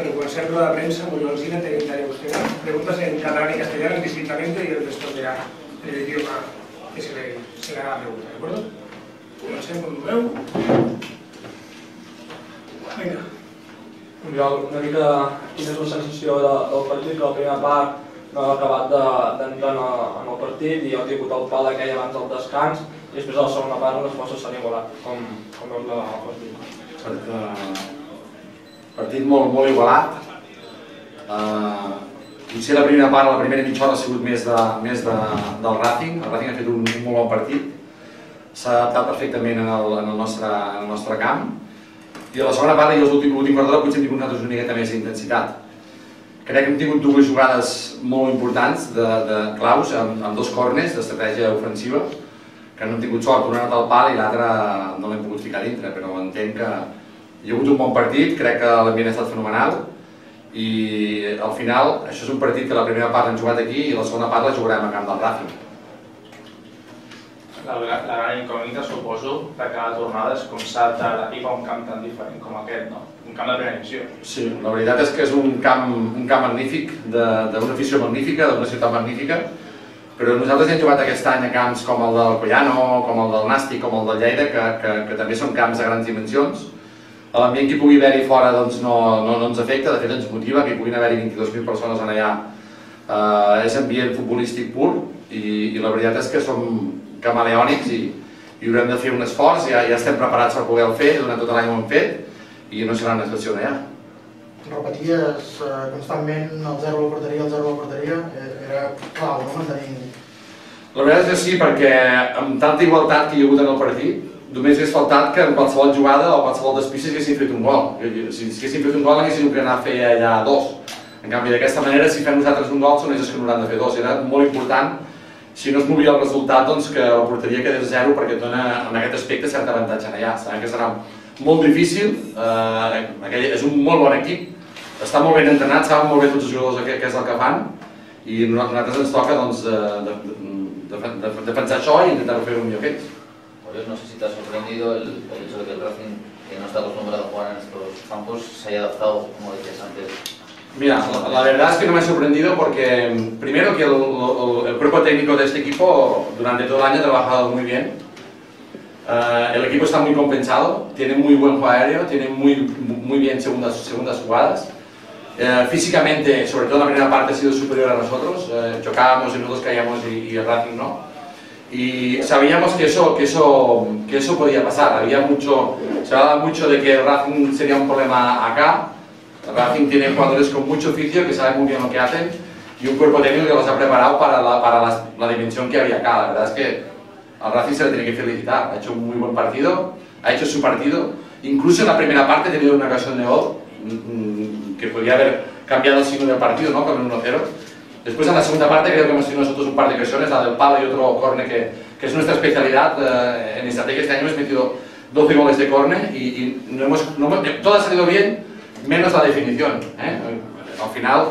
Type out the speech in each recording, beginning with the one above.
Bueno, pues ser rueda de prensa, muy Alsina, te daré usted preguntas en catalán y castellano indistintamente y él responderá en el idioma que se le haga la pregunta, ¿de acuerdo? Comencem amb el meu. Vinga. Oriol, una mica quina és la sensació del partit, que la primera part no ha acabat d'entrar en el partit i heu tingut el pal aquell abans del descans i després a la segona part les forces s'han igualat. Com veus el partit? Partit molt igualat. Potser la primera part, la primera mitja hora ha sigut més del Racing. El Racing ha fet un molt bon partit. S'ha adaptat perfectament en el nostre camp. I a la segona part i l'últim quart d'hora potser hem tingut nosaltres una miqueta més d'intensitat. Crec que hem tingut dues jugades molt importants, claus, amb dos córners d'estratègia ofensiva, que no hem tingut sort, una ha anat al pal i l'altra no l'hem pogut ficar dintre, però entenc que hi ha hagut un bon partit, crec que l'ambient ha estat fenomenal i al final això és un partit que la primera part l'hem jugat aquí i la segona part la jugarem a camp del Racing. La gran incògnita, suposo, de cada tornada és com s'ha d'adaptar a un camp tan diferent com aquest, no? Un camp de primera divisió. Sí, la veritat és que és un camp magnífic, d'una afició magnífica, d'una ciutat magnífica, però nosaltres hem jugat aquest any a camps com el del Collano, com el del Nàstic, com el del Lleida, que també són camps de grans dimensions. L'ambient que hi pugui haver-hi fora no ens afecta, de fet ens motiva que hi puguin haver-hi 22.000 persones allà. És ambient futbolístic pur i la veritat és que som camaleònics i haurem de fer un esforç, ja estem preparats per poder-ho fer, durant tot l'any ho hem fet i no serà una excepció d'allà. Repeties constantment el 0 a la porteria, el 0 a la porteria, era clau, no mantenir... La veritat és que sí, perquè amb tanta igualtat que hi ha hagut en el partit, només hagués faltat que en qualsevol jugada o qualsevol despista haguessin fet un gol. Si haguessin fet un gol haguessin d'anar a fer allà dos. En canvi, d'aquesta manera, si fem nosaltres un gol, són ells que n'hauran de fer dos. Era molt important, si no es movia el resultat, que la porteria quedés a 0 perquè et dona en aquest aspecte cert avantatge allà. Sabem que serà molt difícil, és un molt bon equip, està molt ben entrenat, saben molt bé tots els jugadors què és el que fan i a nosaltres ens toca defensar això i intentar fer-ho millor que ells. No sé si te ha sorprendido el hecho de que el Racing, que no está acostumbrado a jugar en estos campos, se haya adaptado, como decías antes. Mira, la verdad es que no me ha sorprendido porque, primero, que el cuerpo técnico de este equipo durante todo el año ha trabajado muy bien. El equipo está muy compensado, tiene muy buen juego aéreo, tiene muy bien segundas jugadas. Físicamente, sobre todo en la primera parte, ha sido superior a nosotros. Chocábamos y nosotros caíamos y el Racing no. Y sabíamos que eso podía pasar. Se hablaba mucho de que el Racing sería un problema acá. El Racing tiene jugadores con mucho oficio que saben muy bien lo que hacen y un cuerpo técnico que los ha preparado para la dimensión que había acá. La verdad es que al Racing se le tiene que felicitar. Ha hecho un muy buen partido, ha hecho su partido. Incluso en la primera parte ha tenido una ocasión de gol que podría haber cambiado el signo del partido, ¿no? Con el 1-0. Después en la segunda parte creo que hemos tenido nosotros un par de ocasiones, la del palo y otro córner que es nuestra especialidad. En estrategia este año hemos metido 12 goles de córner y todo ha salido bien, menos la definición. Al final,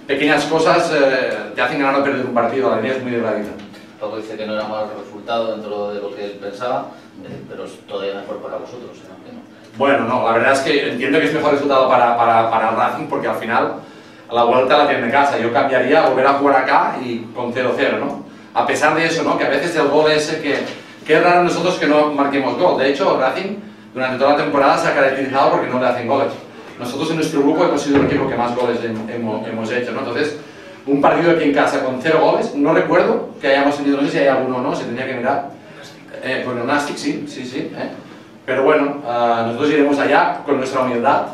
pequeñas cosas te hacen ganar o perder un partido, la línea es muy delgadita. Paco dice que no era mal resultado dentro de lo que él pensaba, pero es todavía mejor para vosotros, ¿no? Bueno, no, la verdad es que entiendo que es mejor resultado para el Racing porque al final la vuelta la tiene en casa. Yo cambiaría, volver a jugar acá y con 0-0, ¿no? A pesar de eso, ¿no? Que a veces el gol ese que es raro nosotros que no marquemos gol. De hecho, el Racing durante toda la temporada se ha caracterizado porque no le hacen goles. Nosotros en nuestro grupo hemos sido el equipo que más goles hemos hecho, ¿no? Entonces, un partido aquí en casa con 0 goles, no recuerdo que hayamos tenido, no sé si hay alguno o no, se tendría que mirar. Con el Nàstic sí. Pero bueno, nosotros iremos allá con nuestra humildad.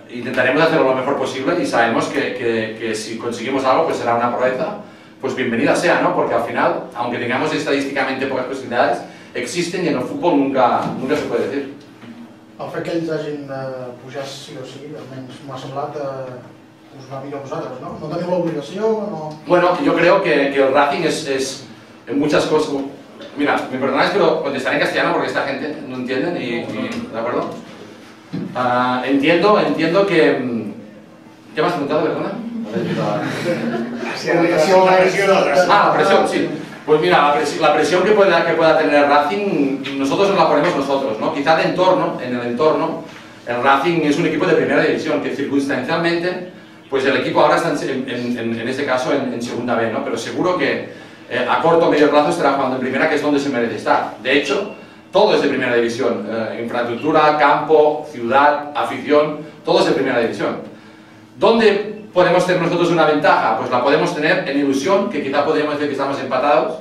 Intentaremos hacerlo lo mejor posible y sabemos que si conseguimos algo pues será una proeza, pues bienvenida sea, ¿no? Porque al final, aunque tengamos estadísticamente pocas posibilidades, existen y en el fútbol nunca se puede decir. El fet que ells hagin de pujar sí o sí, almenys m'ha semblat us va millor a vosaltres, ¿no? No teniu l'obligació, no... Bueno, yo creo que el Racing es en muchas cosas... Mira, me perdonáis, pero contestaré en castellano porque esta gente no entiende ¿de acuerdo? Entiendo que... ¿Qué me has preguntado, perdona? La presión, sí. Pues mira, la presión que pueda tener Racing, nosotros nos la ponemos nosotros, ¿no? Quizá en el entorno, el Racing es un equipo de primera división, que circunstancialmente, pues el equipo ahora está en este caso en segunda B, ¿no? Pero seguro que a corto o medio plazo estará jugando en primera, que es donde se merece estar. De hecho, todo es de primera división, infraestructura, campo, ciudad, afición, todo es de primera división. ¿Dónde podemos tener nosotros una ventaja? Pues la podemos tener en ilusión, que quizá podríamos decir que estamos empatados,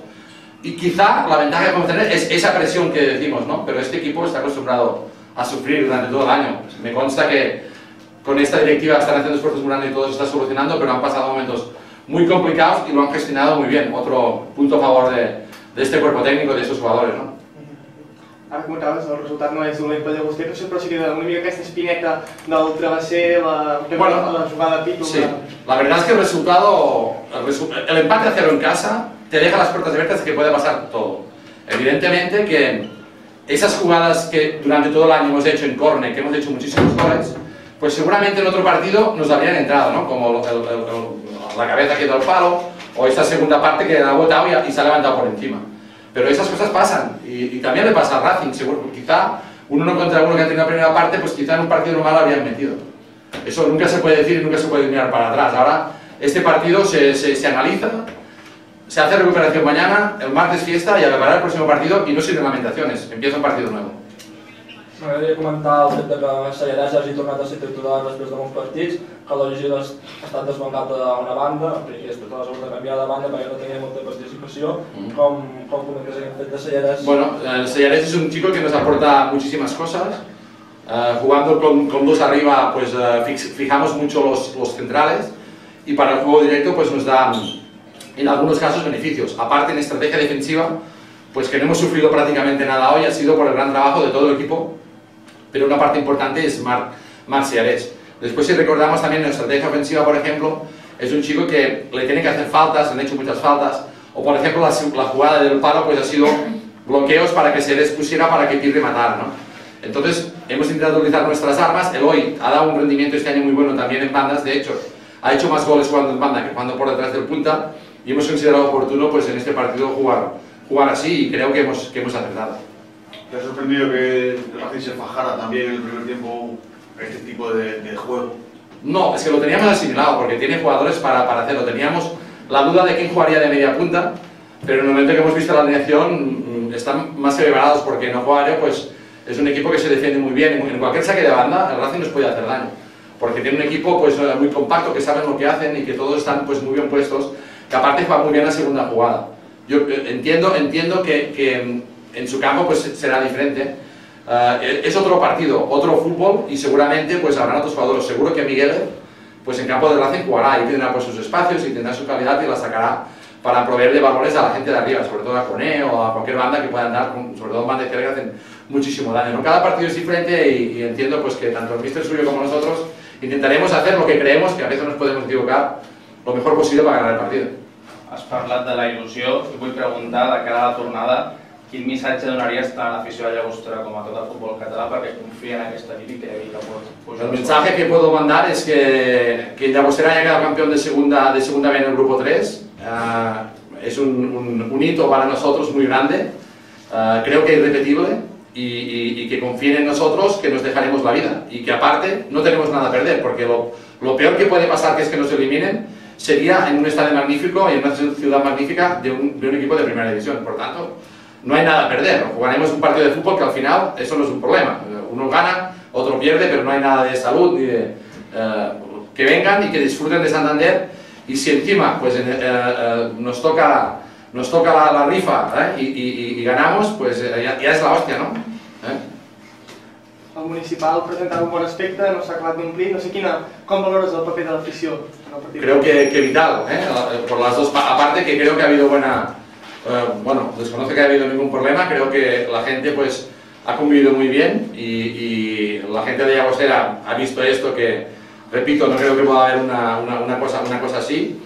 y quizá la ventaja que podemos tener es esa presión que decimos, ¿no? Pero este equipo está acostumbrado a sufrir durante todo el año. Me consta que con esta directiva están haciendo esfuerzos muy grandes y todo se está solucionando, pero han pasado momentos muy complicados y lo han gestionado muy bien. Otro punto a favor de este cuerpo técnico, de estos jugadores, ¿no? Ara comentaves, el resultat no és dolent per Llagostera, però sí que una mica aquesta espineta del travesser, la jugada de Pitu... Sí, la verdad es que el empate a 0 en casa te deja las puertas abiertas de que puede pasar todo. Evidentemente que esas jugadas que durante todo el año hemos hecho en córner, que hemos hecho muchísimos goles, pues seguramente en otro partido nos habrían entrado, ¿no? Como la cabeza que da el palo, o esta segunda parte que ha botado y se ha levantado por encima. Pero esas cosas pasan, y también le pasa al Racing, seguro. Quizá un 1 contra 1 que ha tenido la primera parte, pues quizá en un partido normal lo habían metido. Eso nunca se puede decir y nunca se puede mirar para atrás. Ahora este partido se analiza, se hace recuperación mañana, el martes fiesta y a preparar el próximo partido y no sirven lamentaciones, empieza un partido nuevo. M'agradaria comentar el fet que Sallarès hagi tornat a ser titular després de molts partits, que l'Origida ha estat desbancat a una banda, i després de hagut de canviar de banda perquè no tenia molta participació. Com comentes aquest fet de Sallarès? Bueno, Sallarès es un chico que nos aporta muchísimas cosas. Jugando con dos arriba, pues fijamos mucho los centrales, y para el juego directo pues nos da en algunos casos beneficios. Aparte, en estrategia defensiva, pues que no hemos sufrido prácticamente nada hoy, ha sido por el gran trabajo de todo el equipo, pero una parte importante es Marc Sallarès. Después, si recordamos también en estrategia ofensiva, por ejemplo, es un chico que le tiene que hacer faltas, le han hecho muchas faltas, o por ejemplo la jugada del palo pues ha sido bloqueos para que Sallarès pusiera para que Pirri matara, ¿no? Entonces, hemos intentado utilizar nuestras armas. Eloy ha dado un rendimiento este año muy bueno también en bandas, de hecho, ha hecho más goles jugando en banda que jugando por detrás del punta, y hemos considerado oportuno pues en este partido jugar así, y creo que hemos acertado. ¿Te ha sorprendido que el Racing se fajara también en el primer tiempo este tipo de juego? No, es que lo teníamos asimilado, porque tiene jugadores para hacerlo. Teníamos la duda de quién jugaría de media punta, pero en el momento que hemos visto la alineación están más que preparados, porque no jugaría, pues es un equipo que se defiende muy bien. En cualquier saque de banda, el Racing nos puede hacer daño, porque tiene un equipo pues muy compacto, que saben lo que hacen y que todos están pues muy bien puestos, que aparte juega muy bien la segunda jugada. Yo entiendo que en su campo pues será diferente. Es otro partido, otro fútbol, y seguramente pues habrán otros jugadores. Seguro que Miguel pues en campo de Racing jugará y tendrá pues sus espacios y tendrá su calidad y la sacará para proveer de balones a la gente de arriba, sobre todo a Coné o a cualquier banda que puedan dar, sobre todo en banda izquierda, que hacen muchísimo daño, ¿no? Cada partido es diferente, y entiendo pues que tanto el míster suyo como nosotros intentaremos hacer lo que creemos, que a veces nos podemos equivocar, lo mejor posible para ganar el partido. Has parlat de la il·lusió, i vull preguntar, de cara a la tornada, quin missatge donaries tant a l'afició de Llagostera com a tot el futbol català perquè confia en aquesta equip i cregui que pot pujar? El mensaje que puedo mandar es que Llagostera haya quedado campeón de segunda B en el grupo 3. Es un hito para nosotros muy grande, creo que irrepetible, y que confíen en nosotros, que nos dejaremos la vida, y que aparte no tenemos nada a perder, porque lo peor que puede pasar, que es que nos eliminen, sería en un estadio magnífico y en una ciudad magnífica de un equipo de primera división. Por tanto, no hay nada a perder. Jugaremos un partido de fútbol que al final eso no es un problema. Uno gana, otro pierde, pero no hay nada de salud ni de que vengan y que disfruten de Santander. Y si encima pues nos toca la rifa y ganamos, pues ya es la hostia, ¿no? El municipal presentava un bon aspecte, no s'ha acabat d'omplir. No sé com valores el paper de l'afició? Creo que vital, por las dos, aparte que creo que ha habido bueno, desconozco que haya habido ningún problema. Creo que la gente pues ha convivido muy bien, y la gente de Llagostera ha visto esto, que repito, no creo que pueda haber una cosa así,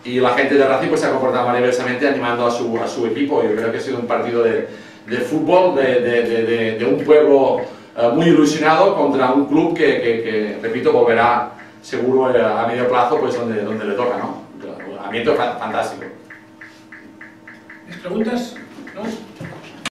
y la gente de Racing pues se ha comportado maravillosamente animando a su equipo. Yo creo que ha sido un partido de fútbol de un pueblo muy ilusionado contra un club que repito, volverá seguro a medio plazo pues donde le toca, ¿no? Ambiente fantástico. ¿Preguntas? ¿No?